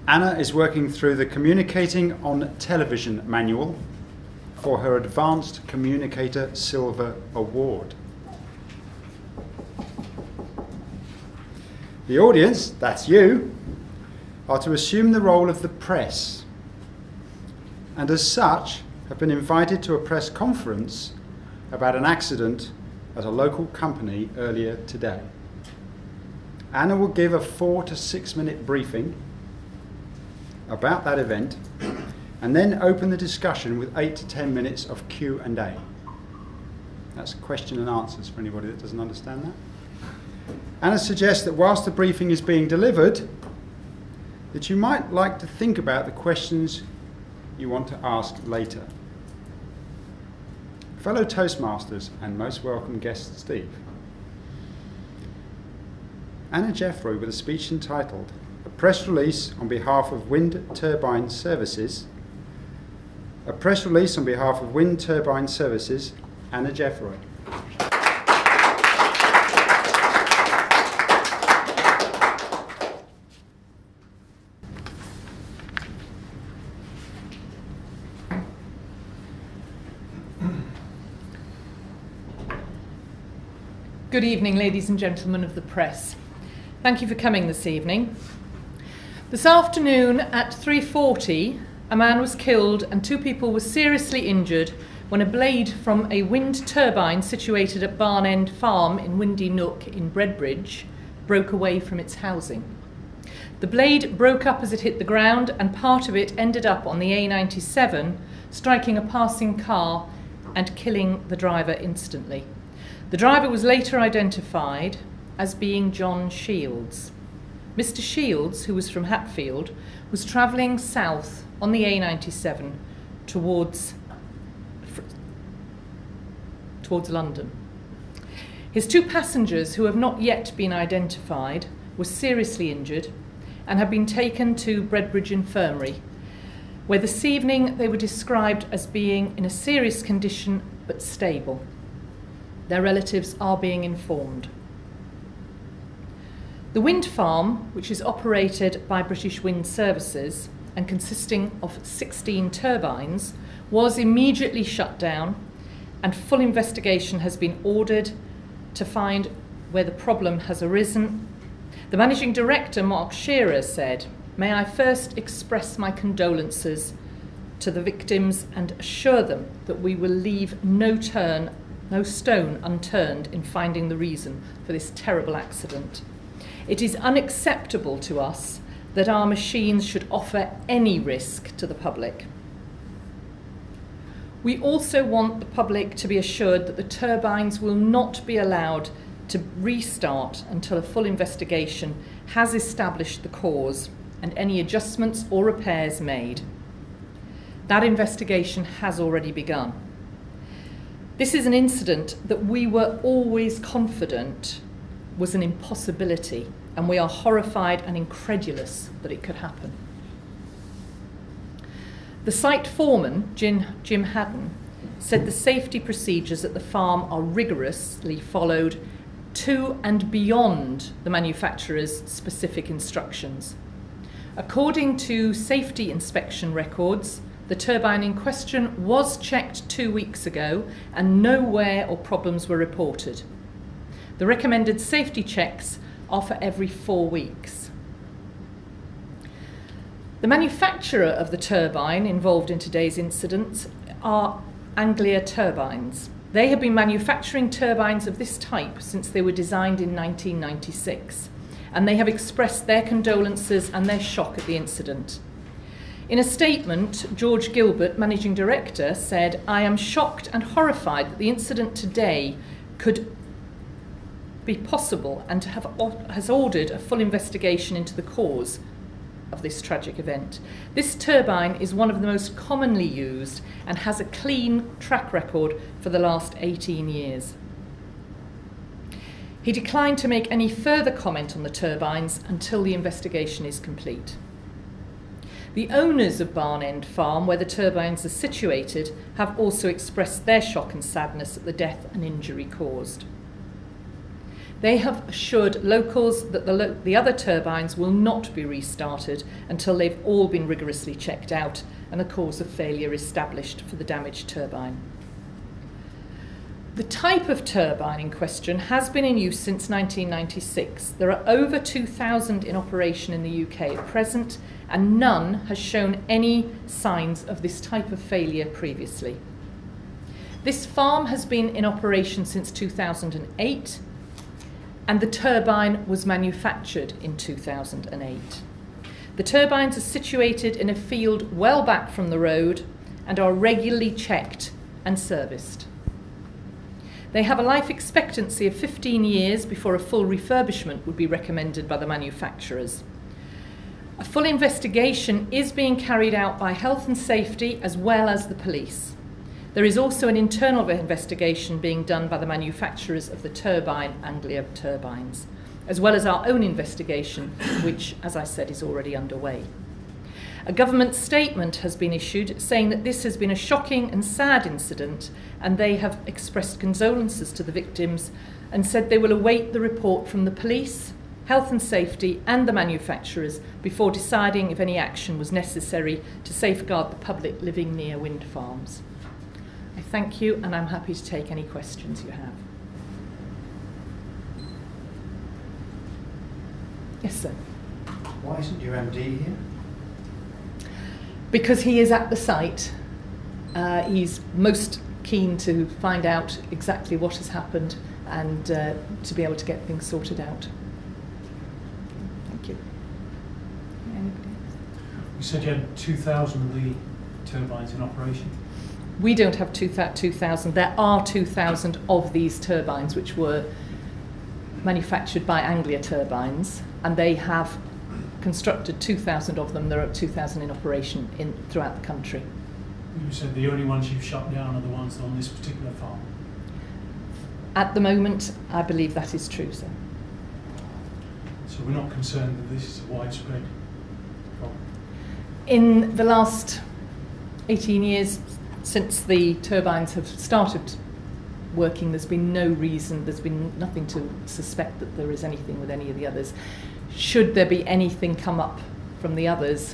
Anna is working through the Communicating on Television manual for her Advanced Communicator Silver Award. The audience, that's you, are to assume the role of the press, and as such have been invited to a press conference about an accident at a local company earlier today. Anna will give a 4 to 6 minute briefing about that event and then open the discussion with 8 to 10 minutes of Q&A. That's question and answers for anybody that doesn't understand that. Anna suggests that whilst the briefing is being delivered, that you might like to think about the questions you want to ask later. Fellow Toastmasters and most welcome guest Steve. Anna Joeffroy with a speech entitled A Press Release on Behalf of Wind Turbine Services. A Press Release on Behalf of Wind Turbine Services, Anna Joeffroy. Good evening, ladies and gentlemen of the press. Thank you for coming this evening. This afternoon at 3:40, a man was killed and 2 people were seriously injured when a blade from a wind turbine situated at Barn End Farm in Windy Nook in Breadbridge broke away from its housing. The blade broke up as it hit the ground and part of it ended up on the A97, striking a passing car and killing the driver instantly. The driver was later identified as being John Shields. Mr. Shields, who was from Hatfield, was travelling south on the A97 towards London. His 2 passengers, who have not yet been identified, were seriously injured and have been taken to Breadbridge Infirmary, where this evening they were described as being in a serious condition but stable. Their relatives are being informed. The wind farm, which is operated by British Wind Services and consisting of 16 turbines, was immediately shut down and full investigation has been ordered to find where the problem has arisen. The Managing Director, Mark Shearer, said, "May I first express my condolences to the victims and assure them that we will leave no stone unturned in finding the reason for this terrible accident. It is unacceptable to us that our machines should offer any risk to the public. We also want the public to be assured that the turbines will not be allowed to restart until a full investigation has established the cause and any adjustments or repairs made. That investigation has already begun. This is an incident that we were always confident was an impossibility, and we are horrified and incredulous that it could happen." The site foreman, Jim Haddon, said the safety procedures at the farm are rigorously followed to and beyond the manufacturer's specific instructions. According to safety inspection records, the turbine in question was checked 2 weeks ago and no wear or problems were reported. The recommended safety checks are for every 4 weeks. The manufacturer of the turbine involved in today's incident are Anglia Turbines. They have been manufacturing turbines of this type since they were designed in 1996, and they have expressed their condolences and their shock at the incident. In a statement, George Gilbert, Managing Director, said, "I am shocked and horrified that the incident today could be possible and has ordered a full investigation into the cause of this tragic event. This turbine is one of the most commonly used and has a clean track record for the last 18 years. He declined to make any further comment on the turbines until the investigation is complete. The owners of Barn End Farm, where the turbines are situated, have also expressed their shock and sadness at the death and injury caused. They have assured locals that the other turbines will not be restarted until they've all been rigorously checked out and the cause of failure established for the damaged turbine. The type of turbine in question has been in use since 1996. There are over 2,000 in operation in the UK at present, and none has shown any signs of this type of failure previously. This farm has been in operation since 2008, and the turbine was manufactured in 2008. The turbines are situated in a field well back from the road and are regularly checked and serviced. They have a life expectancy of 15 years before a full refurbishment would be recommended by the manufacturers. A full investigation is being carried out by Health and Safety as well as the police. There is also an internal investigation being done by the manufacturers of the turbine, Anglia turbines, as well as our own investigation, which, as I said, is already underway. A government statement has been issued saying that this has been a shocking and sad incident, and they have expressed condolences to the victims and said they will await the report from the police, Health and Safety and the manufacturers before deciding if any action was necessary to safeguard the public living near wind farms. I thank you, and I'm happy to take any questions you have. Yes, sir. Why isn't your MD here? Because he is at the site. He's most keen to find out exactly what has happened and to be able to get things sorted out. Thank you. Anybody else? You said you had 2,000 of the turbines in operation? We don't have 2,000. There are 2,000 of these turbines which were manufactured by Anglia Turbines, and they have constructed 2,000 of them. There are 2,000 in operation throughout the country. You said the only ones you've shut down are the ones on this particular farm? At the moment, I believe that is true, sir. So we're not concerned that this is a widespread problem? In the last 18 years, since the turbines have started working, there's been no reason, there's been nothing to suspect that there is anything with any of the others. Should there be anything come up from the others,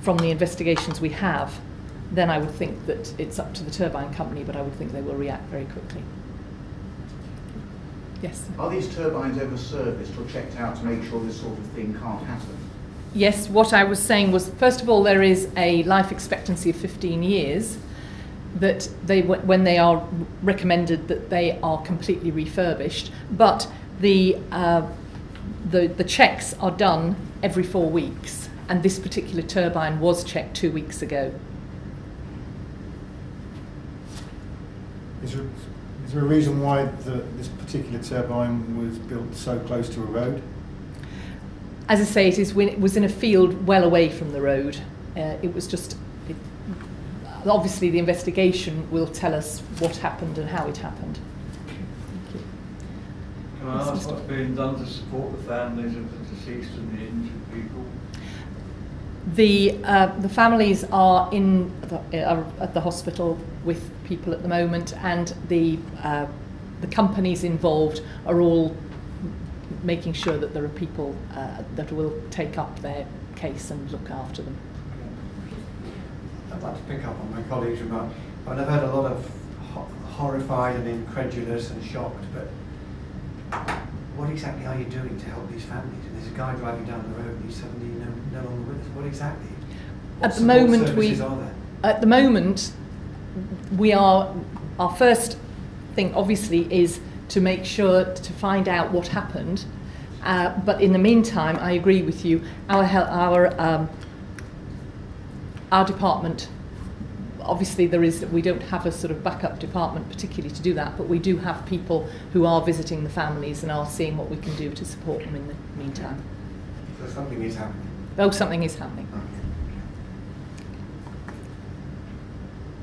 from the investigations we have, then I would think that it's up to the turbine company, but I would think they will react very quickly. Yes? Are these turbines ever serviced or checked out to make sure this sort of thing can't happen? Yes, what I was saying was, first of all, there is a life expectancy of 15 years that when they are recommended that they are completely refurbished, but the checks are done every 4 weeks, and this particular turbine was checked 2 weeks ago. Is there a reason why this particular turbine was built so close to a road? As I say, it was in a field well away from the road. It was just, obviously the investigation will tell us what happened and how it happened. Thank you. Can I ask what's being done to support the families of the deceased and the injured people? The families are are at the hospital with people at the moment, and the companies involved are all making sure that there are people that will take up their case and look after them. I'd like to pick up on my colleague's remark. I've heard a lot of horrified and incredulous and shocked, but what exactly are you doing to help these families? And there's a guy driving down the road and he's suddenly no longer with us. What exactly? What at the moment, our first thing obviously is to make sure to find out what happened. But in the meantime, I agree with you. Our department, obviously we don't have a sort of backup department particularly to do that, but we do have people who are visiting the families and are seeing what we can do to support them in the meantime. So something is happening? Oh, something is happening. Okay.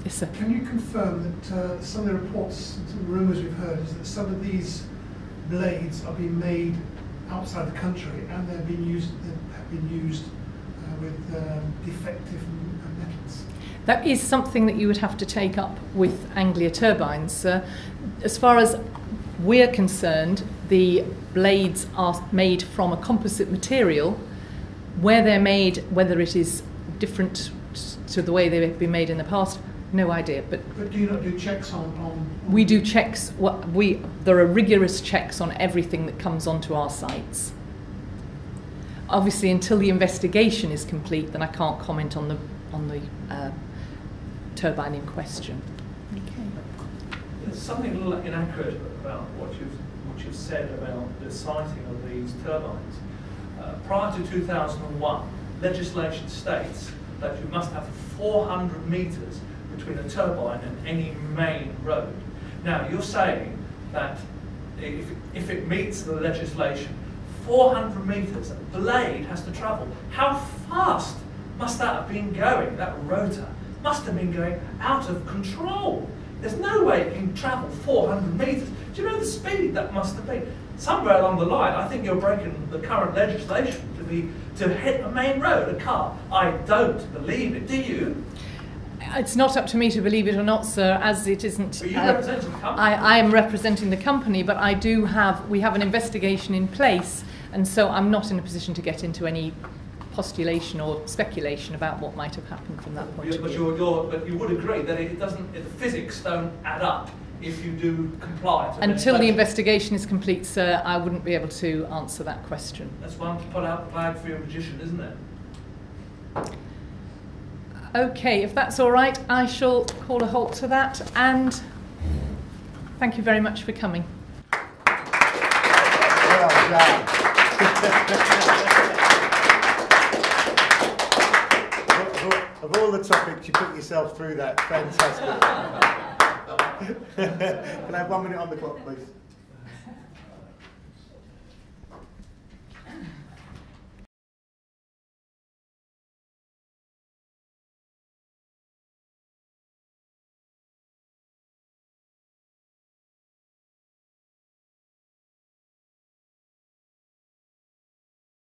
Yes, sir. Can you confirm that some of the reports, some rumours we've heard, is that some of these blades are being made outside the country and they're being used with defective metals? That is something that you would have to take up with Anglia Turbines. As far as we're concerned the blades are made from a composite material. Where they're made, whether it is different to the way they've been made in the past, no idea. But do you not do checks on? We do checks. There are rigorous checks on everything that comes onto our sites. Obviously, until the investigation is complete, then I can't comment on the turbine in question. Okay. There's something a little inaccurate about what you've said about the siting of these turbines. Prior to 2001, legislation states that you must have 400 metres between a turbine and any main road. Now, you're saying that if it meets the legislation, 400 metres, a blade has to travel. How fast must that have been going? That rotor must have been going out of control. There's no way it can travel 400 metres. Do you know the speed that must have been? Somewhere along the line, I think you're breaking the current legislation to hit a main road, a car. I don't believe it, do you? It's not up to me to believe it or not, sir, as it isn't. Are you representing the company? I am representing the company, but we have an investigation in place, and so I'm not in a position to get into any postulation or speculation about what might have happened from that point of view. But you would agree that the physics don't add up if you do comply to Until the legislation. investigation is complete, sir, I wouldn't be able to answer that question. That's one to put out the flag for your magician, isn't it? Okay, if that's all right, I shall call a halt to that, and thank you very much for coming. Well done. Of all the topics, you put yourself through that. Fantastic. Can I have 1 minute on the clock, please?